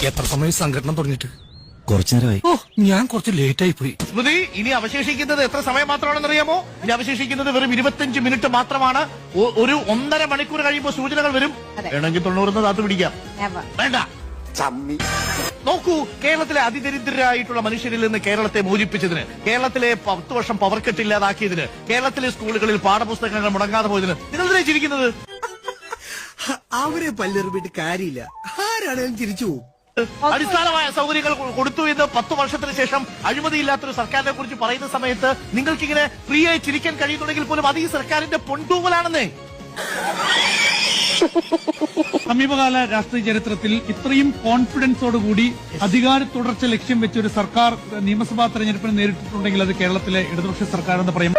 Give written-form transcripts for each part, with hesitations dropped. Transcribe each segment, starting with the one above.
എത്ര സമയം സംഘടന തുടങ്ങിയിട്ട്? കുറച്ചു നേരമായി. ഓ, ഞാൻ കുറച്ച് ലേറ്റ് ആയി പോയി. സ്മൃതി, ഇനി അവശേഷിക്കുന്നത് എത്ര സമയം മാത്രമാണെന്ന് അറിയാമോ? ഇനി അവശേഷിക്കുന്നത് വെറും 25 മിനിറ്റ് മാത്രമാണ്. ഒരു 1.5 മണിക്കൂർ കഴിയുമ്പോൾ സൂചനകൾ വരും. വേണമെങ്കിൽ 90 താത്തു പിടിക്കാം. വേണ്ട. നോക്കൂ, കേരളത്തിലെ അതിദരിദ്രരായിട്ടുള്ള മനുഷ്യരിൽ നിന്ന് കേരളത്തെ മോചിപ്പിച്ചതിന്, കേരളത്തിലെ 10 വർഷം പവർ കട്ട് ഇല്ലാതാക്കിയതിന്, കേരളത്തിലെ സ്കൂളുകളിൽ പാഠപുസ്തകങ്ങൾ മുടങ്ങാതെ പോയതിന് നിങ്ങൾ എന്തിനാ ചിരിക്കുന്നത്? അവരെ പല്ലെറിഞ്ഞിട്ട് കാര്യമില്ല, ആരാണേലും തിരിച്ചു പോകും. അടിസ്ഥാനമായ സൗകര്യങ്ങൾ കൊടുത്തു എന്ന് 10 വർഷത്തിന് ശേഷം അഴിമതിയില്ലാത്തൊരു സർക്കാരിനെ കുറിച്ച് പറയുന്ന സമയത്ത് നിങ്ങൾക്കിങ്ങനെ ഫ്രീ ആയി ചിരിക്കാൻ കഴിയുന്നുണ്ടെങ്കിൽ പോലും അത് ഈ സർക്കാരിന്റെ പൊൻതൂവലാണെന്നേ. സമീപകാല രാഷ്ട്രീയ ചരിത്രത്തിൽ ഇത്രയും കോൺഫിഡൻസോടുകൂടി അധികാര തുടർച്ച ലക്ഷ്യം വെച്ച് ഒരു സർക്കാർ നിയമസഭാ തെരഞ്ഞെടുപ്പിന് നേരിട്ടിട്ടുണ്ടെങ്കിൽ അത് കേരളത്തിലെ ഇടതുപക്ഷ സർക്കാർ എന്ന് പറയും.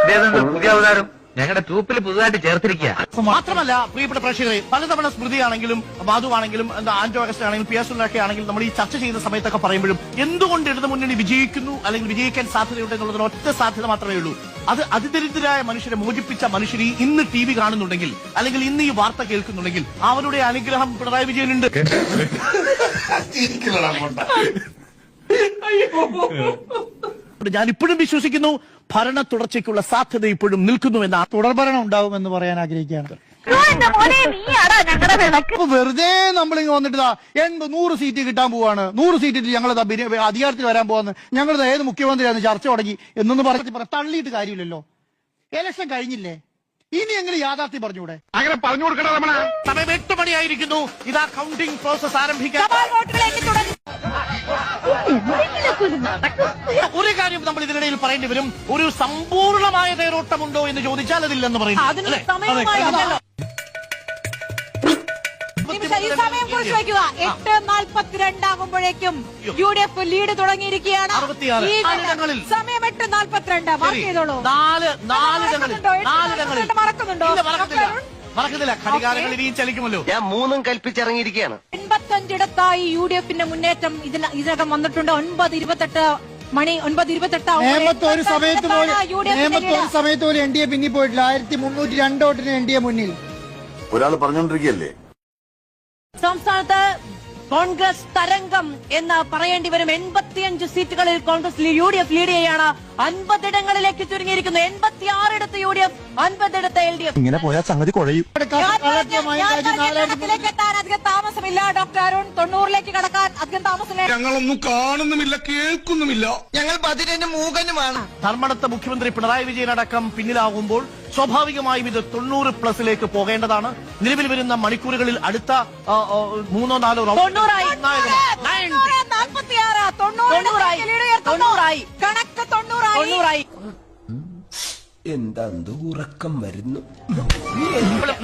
ഞങ്ങളുടെ ട്രൂപ്പിൽ പുതുതായിട്ട് ചേർത്തിരിക്കുക. മാത്രമല്ല, പ്രിയപ്പെട്ട പ്രേക്ഷകരെ, പലതവണ സ്മൃതിയാണെങ്കിലും മാധുവാണെങ്കിലും ആന്റോ അഗസ്റ്റ് ആണെങ്കിലും പി എസ് സുനിലൊക്കെ ആണെങ്കിലും നമ്മൾ ഈ ചർച്ച ചെയ്യുന്ന സമയത്തൊക്കെ പറയുമ്പോഴും എന്തുകൊണ്ട് ഇടതുമുന്നണി വിജയിക്കുന്നു അല്ലെങ്കിൽ വിജയിക്കാൻ സാധ്യതയുണ്ട് എന്നുള്ളതിന് ഒറ്റ സാധ്യത മാത്രമേ ഉള്ളൂ. അത് അതിദരിദ്രരായ മനുഷ്യരെ മോചിപ്പിച്ച മനുഷ്യർ ഇന്ന് ടി വി കാണുന്നുണ്ടെങ്കിൽ അല്ലെങ്കിൽ ഇന്ന് ഈ വാർത്ത കേൾക്കുന്നുണ്ടെങ്കിൽ അവരുടെ അനുഗ്രഹം പിണറായി വിജയനുണ്ട്. ഞാൻ ഇപ്പോഴും വിശ്വസിക്കുന്നു ഭരണ തുടർച്ചയ്ക്കുള്ള സാധ്യത ഇപ്പോഴും നിൽക്കുന്നുവെന്ന്. തുടർഭരണം ഉണ്ടാവുമെന്ന് പറയാൻ ആഗ്രഹിക്കുകയാണ്. വെറുതെ നമ്മളിങ്ങ് വന്നിട്ട് 100 സീറ്റ് കിട്ടാൻ പോവാണ്, 100 സീറ്റ് ഞങ്ങൾ അധികാരത്തിൽ വരാൻ പോവാന്ന്, ഞങ്ങൾ ഏത് മുഖ്യമന്ത്രിയാണ് ചർച്ച തുടങ്ങി എന്നൊന്ന് പറഞ്ഞ് തള്ളിയിട്ട് കാര്യമില്ലല്ലോ. ഇലക്ഷൻ കഴിഞ്ഞില്ലേ, ഇനി എങ്ങനെ യാഥാർത്ഥ്യം പറഞ്ഞൂടെ? അങ്ങനെ പറഞ്ഞു കൊടുക്കണം. സമയം 8 മണിയായിരിക്കുന്നു. ഇതാ കൗണ്ടിംഗ് പ്രോസസ് ആരംഭിക്കാൻ. ഒരു കാര്യം നമ്മൾ ഇതിനിടയിൽ പറയേണ്ടി വരും. ഒരു സമ്പൂർണമായ തേരോട്ടമുണ്ടോ എന്ന് ചോദിച്ചാൽ അതില്ലെന്ന് പറയും. ഈ സമയം കുറിച്ച് വയ്ക്കുക. 8:42 ആകുമ്പോഴേക്കും UDF ലീഡ് തുടങ്ങിയിരിക്കുകയാണ്. സമയം 8:42. മാർക്ക് ചെയ്തോളൂ. മറക്കുന്നുണ്ടോ? മറക്കുന്നില്ല. ഘടികാരങ്ങൾ ഇനിയും ചലിക്കുമല്ലോ. ഞാൻ 3 കൽപ്പിച്ചിറങ്ങിയിരിക്കുകയാണ്. 85 ഇടത്തായി UDFന്റെ മുന്നേറ്റം ഇതിനകം വന്നിട്ടുണ്ട്. 9:28 മണി 9:28 നേമത്ത് ഒരു സമയത്ത് പോലും NDA പിന്നിൽ പോയിട്ടില്ല. 1302 വോട്ടിന് NDA മുന്നിൽ. ഒരാൾ പറഞ്ഞോണ്ടിരിക്കുകയല്ലേ സംസ്ഥാനത്ത് കോൺഗ്രസ് തരംഗം എന്ന് പറയേണ്ടി വരും. 85 സീറ്റുകളിൽ കോൺഗ്രസ് UDF ലീഡ് ചെയ്യാണ്. 50 ഇടങ്ങളിലേക്ക് ചുരുങ്ങിയിരിക്കുന്നു. 86 ഇടത്ത് UDF, 50 ഇടത്ത് LDF. ഇങ്ങനെ പോയാൽ സംഗതി കുഴയും. എത്താൻ അധികം താമസമില്ല. ഡോക്ടർ അരുൺ, 90ലേക്ക് കടക്കാൻ അധികം താമസമില്ല. ഞങ്ങളൊന്നും കാണുന്നുമില്ല, കേൾക്കുന്നുമില്ല, ഞങ്ങൾ ബദിരനും മൂകനുമാണ്. ധർമ്മടത്ത് മുഖ്യമന്ത്രി പിണറായി വിജയൻ അടക്കം പിന്നിലാകുമ്പോൾ സ്വാഭാവികമായും ഇത് 90+ പോകേണ്ടതാണ്. നിലവിൽ വരുന്ന മണിക്കൂറുകളിൽ അടുത്ത 3-4 എന്താ ഉറക്കം വരുന്നു.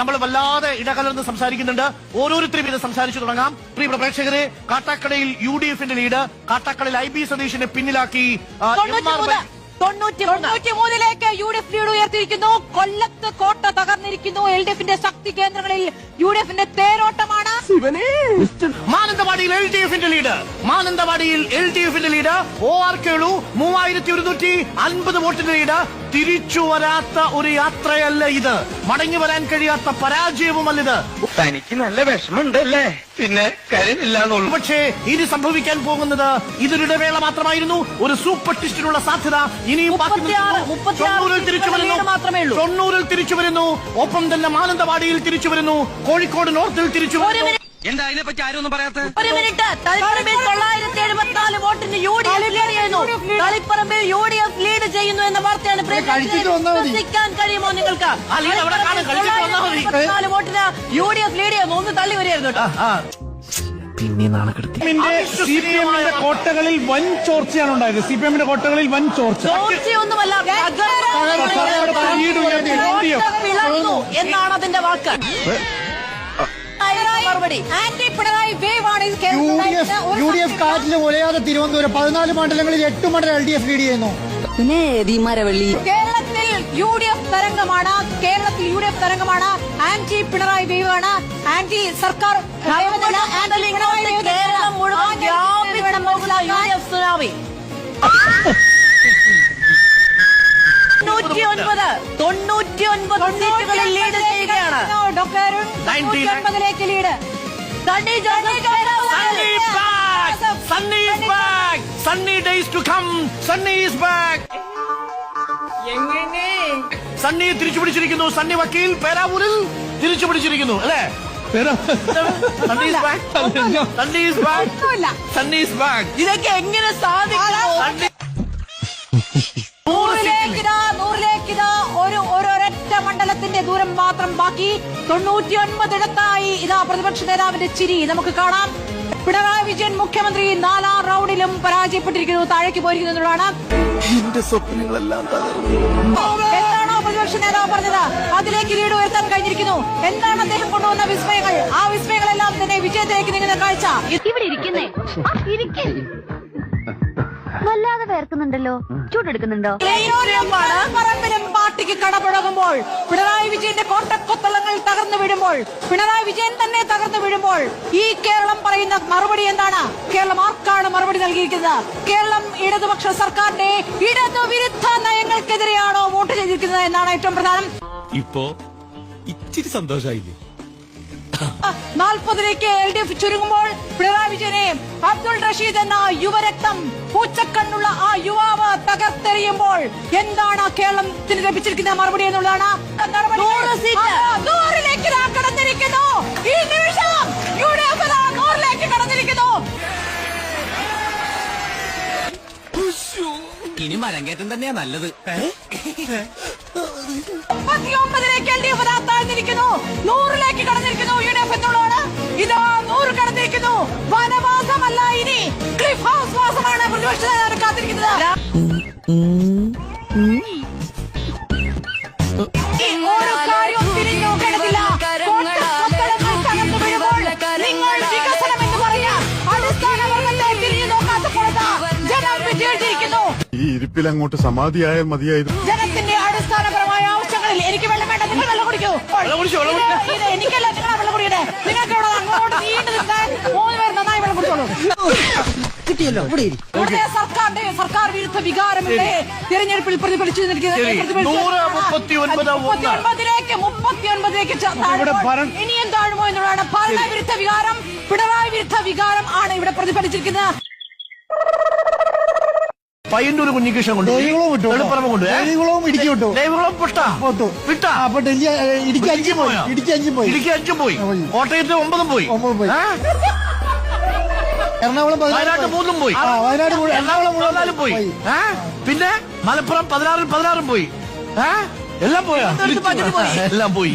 നമ്മൾ വല്ലാതെ ഇടകലർന്ന് സംസാരിക്കുന്നുണ്ട്. ഓരോരുത്തരും ഇത് സംസാരിച്ചു തുടങ്ങാം. പ്രിയപ്പെട്ട പ്രേക്ഷകരെ, കാട്ടാക്കടയിൽ UDFന്റെ ലീഡ്, കാട്ടാക്കടയിൽ IB സതീഷിനെ പിന്നിലാക്കി 93ലേക്ക് UDF ലീഡ് ഉയർത്തിയിരിക്കുന്നു. കൊല്ലത്ത് കോട്ട തകർന്നിരിക്കുന്നു. LDFന്റെ ശക്തി കേന്ദ്രങ്ങളിൽ UDFന്റെ തേരോട്ടമാണ്. മാനന്തവാടിയിൽ LDFന്റെ ലീഡ്, മാനന്തവാടിയിൽ LDFന്റെ ലീഡ്. OR കേളു 3150 വോട്ടിന്റെ ലീഡ്. തിരിച്ചു വരാത്ത ഒരു യാത്രയല്ല ഇത്, മടങ്ങി വരാൻ കഴിയാത്ത പരാജയവുമല്ല ഇത്. തനിക്ക് നല്ല വിഷമമുണ്ടല്ലേ? പിന്നെ കരുന്നില്ലാന്നുള്ളൂ. പക്ഷേ ഇനി സംഭവിക്കാൻ പോകുന്നത് ഇതൊരിടവേള മാത്രമായിരുന്നു. ഒരു സൂപ്പർ ടിസ്റ്റിനുള്ള സാധ്യത ഇനിയും 90ൽ തിരിച്ചു വരുന്നു. ഒപ്പം തന്നെ മാനന്തവാടിയിൽ തിരിച്ചു വരുന്നു. കോഴിക്കോട് നോർത്തിൽ തിരിച്ചു വരുന്നു. എന്താ അതിനെപ്പറ്റി ആരും ഒന്നും പറയാത്ത? ഒരു മിനിറ്റ്. തളിപ്പറമ്പിൽ 974 വോട്ടിന് UDF ലീഡ് ചെയ്യുന്നു. തളിപ്പറമ്പിൽ UDF ലീഡ് ചെയ്യുന്നു എന്ന വാർത്തയാണ് വിശ്വസിക്കാൻ കഴിയുമോ നിങ്ങൾക്ക്? 974 വോട്ടിന് UDF ലീഡ് ചെയ്യുന്നു. ഒന്ന് തള്ളി വരികയായിരുന്നു കേട്ടോ. പിന്നെ നാണക്കെടുത്തി. CPMന്റെ കോട്ടകളിൽ വൻ ചോർച്ചയാണ് ഉണ്ടായത്. CPMന്റെ കോട്ടകളിൽ വൻ ചോർച്ച. ചോർച്ചയൊന്നുമല്ല, എന്നാണ് അതിന്റെ വാക്ക്. UDF കാറ്റിന് ഒലയാതെ തിരുവനന്തപുരം 14 മണ്ഡലങ്ങളിൽ 8 മണ്ഡലം LDF ലീഡ് ചെയ്യുന്നു. പിന്നെ കേരളത്തിൽ UDF തരംഗമാണ്. ആന്റി പിണറായി വേവാണ്. ആന്റി സർക്കാർ കേരളം മുഴുവൻ സുനാമി. 99 സീറ്റുകളിൽ ലീഡ് ചെയ്യുകയാണ്. ഡോക്ടർ 99ലേക്ക് lead. is to come. Sunny is back. Sunny തിരിച്ചു പിടിച്ചിരിക്കുന്നു. സണ്ണി വക്കീൽ പേരാവൂരിൽ തിരിച്ചു പിടിച്ചിരിക്കുന്നു അല്ലേ? Sunny is back. Sunny is back. Sunny is back. ഇതൊക്കെ എങ്ങനെ സാധിക്കും? നൂറിലേക്കിതാ ഒരൊറ്റ മണ്ഡലത്തിന്റെ ദൂരം മാത്രം ബാക്കി. 99 ഇതാ പ്രതിപക്ഷ നേതാവിന്റെ ചിരി നമുക്ക് കാണാം. പിണറായി വിജയൻ മുഖ്യമന്ത്രി 4ാം റൗണ്ടിലും പരാജയപ്പെട്ടിരിക്കുന്നു, താഴേക്ക് പോയിരിക്കുന്നു എന്നുള്ളതാണ്. എന്റെ സ്വപ്നങ്ങളെല്ലാം എന്താണോ പ്രതിപക്ഷ നേതാവ് പറഞ്ഞത് അതിലേക്ക് ലീഡ് ഉയർത്താൻ കഴിഞ്ഞിരിക്കുന്നു. എന്താണ് അദ്ദേഹം കൊണ്ടുവന്ന വിസ്മയങ്ങൾ? ആ വിസ്മയങ്ങളെല്ലാം തന്നെ വിജയത്തിലേക്ക് നീങ്ങുന്ന കാഴ്ച. ഇവിടെ ഇരിക്കുന്നേ വല്ലാതെ വേർക്കുന്നുണ്ടല്ലോ, ചൂടെടുക്കുന്നുണ്ടോ? പറമ്പിലും പാർട്ടിക്ക് കടപുഴകുമ്പോൾ, പിണറായി വിജയന്റെ കോട്ടക്കൊത്തളങ്ങൾ തകർന്നു വീഴുമ്പോൾ, പിണറായി വിജയൻ തന്നെ തകർന്നു വീഴുമ്പോൾ ഈ കേരളം പറയുന്ന മറുപടി എന്താണ്? കേരളം ആർക്കാണ് മറുപടി നൽകിയിരിക്കുന്നത്? കേരളം ഇടതുപക്ഷ സർക്കാരിന്റെ ഇടതുവിരുദ്ധ നയങ്ങൾക്കെതിരെയാണോ വോട്ട് ചെയ്തിരിക്കുന്നത് എന്നാണ് ഏറ്റവും പ്രധാനം. ഇപ്പോ ഇച്ചിരി സന്തോഷായില്ലേ? 40ലേക്ക് LDF ചുരുങ്ങുമ്പോൾ പിണറായി വിജയനെ അബ്ദുൾ റഷീദ് എന്ന യുവരക്തം പൂച്ചക്കണ്ണുള്ള ആ യുവാവ് തകർത്തെറിയുമ്പോൾ എന്താണ് കേരളത്തിന് ലഭിച്ചിരിക്കുന്ന മറുപടി എന്നുള്ളതാണ്. 100ലേക്ക് കടന്നിരിക്കുന്നു. ഈ നിമിഷം UDF 100ലേക്ക് കടന്നിരിക്കുന്നു. ഇനി മരങ്കേറ്റം തന്നെയാ നല്ലത്. 39ലേക്ക് LDF താഴ്ന്നിരിക്കുന്നു. 100ലേക്ക് കടന്നിരിക്കുന്നു UDF എന്നുള്ളതാണ്. ഇതാ 100 കടന്നിരിക്കുന്നു. വനവാസമല്ല, ഇനി ക്ലിഫ് ഹൗസ് വാസമാണ് പ്രതിപക്ഷ നേതാവ് കാത്തിരിക്കുന്നത്. ഒരു കാര്യവും തിരിഞ്ഞു നോക്കേണ്ടതില്ല. കോട്ടക്കൊത്തളങ്ങൾ തകർന്നു വീഴുമ്പോൾ നിങ്ങൾ വികസനം എന്ന് പറയാം. അടിസ്ഥാന വർഗത്തെ തിരിഞ്ഞു നോക്കാത്തപ്പോഴാ ജനം വിജയിച്ചിരിക്കുന്നു. ഈ ഇരിപ്പിൽ അങ്ങോട്ട് സമാധിയായാൽ മതിയായിരുന്നു. ജനത്തിന്റെ അടിസ്ഥാനപരമായ ആവശ്യങ്ങളിൽ എനിക്ക് വെള്ളം വേണ്ട, നിങ്ങൾ വെള്ളം കുടിക്കൂ. ഇത് എനിക്കല്ല, നിങ്ങളാ വെള്ളം കുടിക്കട്ടെ. നിങ്ങൾക്ക് ഇവിടെ അങ്ങോട്ട് നീണ്ടു നിൽക്കാൻ 3 പേർ നന്നായി വെള്ളം കുടിച്ചോളൂ. കിട്ടിയല്ലോ. ഇവിടുത്തെ സർക്കാർ വിരുദ്ധ വികാരം ഇവിടെ തിരഞ്ഞെടുപ്പിൽ പ്രതിഫലിച്ചു നിൽക്കുന്നത്. 39ലേക്ക് ഇനിയും താഴുമോ എന്നുള്ളതാണ്. ഭരണവിരുദ്ധ വികാരം, പിണറായി വിരുദ്ധ വികാരം ആണ് ഇവിടെ പ്രതിഫലിച്ചിരിക്കുന്നത്. പയ്യന്നൂർ കുഞ്ഞികൃഷ്ണൻ കൊണ്ട് എളുപ്പറമ്പ് കൊണ്ട് ഇടുക്കി വിട്ടു. വിട്ടാ അപ്പൊ ഇടുക്കി 5 പോയി. ഇടുക്കി 5 പോയി. കോട്ടയത്ത് 9 പോയി. എറണാകുളം വയനാട്ട് 3 പോയി. എറണാകുളം 14 പോയി. പിന്നെ മലപ്പുറം 16 പോയി. എല്ലാം പോയാ? എല്ലാം പോയി.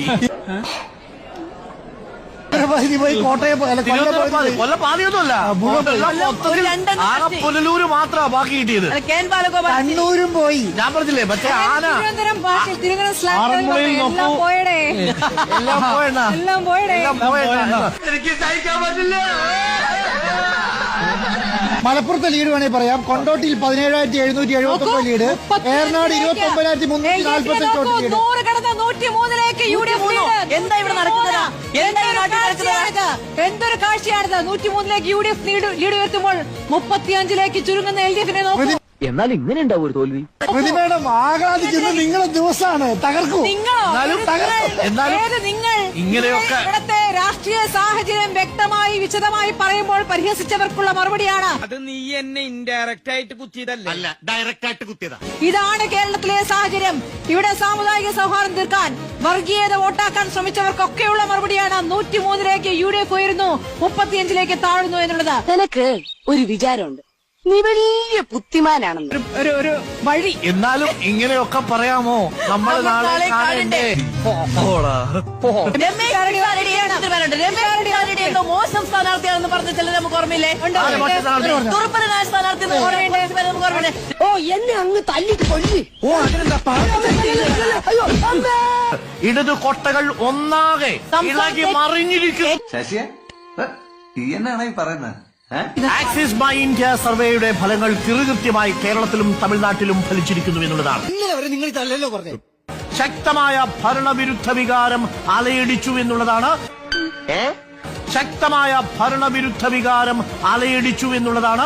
കോട്ടയം കൊല്ലം പാതിയൊന്നുമല്ല. പുനലൂര് മാത്രമാ ബാക്കി കിട്ടിയത്. കണ്ണൂരും പോയി. ഞാൻ പറഞ്ഞില്ലേ മറ്റേ ആന എല്ലാം പോയടേ. എനിക്ക് സഹിക്കാൻ പറ്റില്ല. മലപ്പുറത്തെ ലീഡ് വേണമെങ്കിൽ പറയാം. കൊണ്ടോട്ടിയിൽ 17,779 ലീഡ്, ഏറനാട് 29,345 ലീഡ്. 100 കടന്ന് 103ലേക്ക് UDF ലീഡ്. എന്താ ഇവിടെ നടക്കുന്നത്? എന്തൊരു കാഴ്ചയാണിത്? 103ലേക്ക് UDF ലീഡ് ഉയർത്തുമ്പോൾ 35ലേക്ക് ചുരുങ്ങുന്ന LDF-നെ നോക്കൂ. എന്നാൽ ഇങ്ങനെ ഉണ്ടാവും ഒരു തോൽവി. പ്രതിമേടം ആഹ്ലാദിക്കുന്ന നിങ്ങളെ ദിവസമാണ്. തകർക്കൂ. ഇങ്ങനെയൊക്കെ ഇവിടത്തെ രാഷ്ട്രീയ സാഹചര്യം വ്യക്തമായി വിശദമായി പറയുമ്പോൾ പരിഹസിച്ചവർക്കുള്ള മറുപടിയാണ്. അത് നീ എന്നെ ഇൻഡയറക്റ്റ് ആയിട്ട് കുത്തിയതല്ല. അല്ല, ഡയറക്റ്റ് ആയിട്ട് കുത്തിയതാ. ഇതാണ് കേരളത്തിലെ സാഹചര്യം. ഇവിടെ സാമുദായിക സൗഹാർദ്ദം തീർക്കാൻ, വർഗീയത വോട്ടാക്കാൻ ശ്രമിച്ചവർക്കൊക്കെയുള്ള മറുപടിയാണ് 103ലേക്ക് UDF ഉയരുന്നു, 35ലേക്ക് താഴുന്നു എന്നുള്ളത്. നിനക്ക് ഒരു വിചാരമുണ്ട്, നീ വലിയ ബുദ്ധിമാനാണെന്ന്. ഒരു വഴി. എന്നാലും ഇങ്ങനെയൊക്കെ പറയാമോ? നമ്മൾ നാളെ കാണണ്ടേ? മോശം സ്ഥാനാർത്ഥിയാണെന്ന് പറഞ്ഞ ചിലർ നമുക്ക് ഓർമ്മയില്ലേ? ദുർബലനായ സ്ഥാനാർത്ഥി നമുക്ക് ഓർമ്മയില്ലേ? ഓ, എന്നെ അങ്ങ് തല്ലിട്ട് കൊല്ലി. ഇടതു കൊട്ടകൾ ഒന്നാകെ ഇളകി മറിഞ്ഞിരിക്കും. ശശിയെ ഈ എന്നാണ് ഈ പറയുന്നത്? ആക്സിസ് ബൈ ഇന്ത്യ സർവേയുടെ ഫലങ്ങൾ കൃത്യമായി കേരളത്തിലും തമിഴ്നാട്ടിലും ഫലിച്ചിരിക്കുന്നു എന്നുള്ളതാണ്. നിങ്ങൾ തല്ലല്ലോ പറഞ്ഞു. ശക്തമായ ഭരണവിരുദ്ധ വികാരം അലയടിച്ചു എന്നുള്ളതാണ്. ശക്തമായ ഭരണവിരുദ്ധ വികാരം അലയടിച്ചു എന്നുള്ളതാണ്.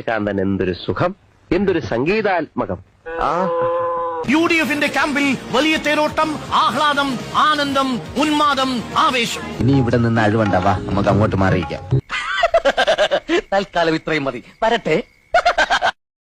കാന്തൻ എന്തൊരു സുഖം, എന്തൊരു സംഗീതാത്മകം. UDF-ന്റെ ക്യാമ്പിൽ വലിയ തേരോട്ടം, ആഹ്ലാദം, ആനന്ദം, ഉന്മാദം, ആവേശം. നീ ഇവിടെ നിന്ന് അഴിവണ്ടാവാ, നമുക്ക് അങ്ങോട്ട് മാറിയിക്കാം. തൽക്കാലം ഇത്രയും മതി. വരട്ടെ.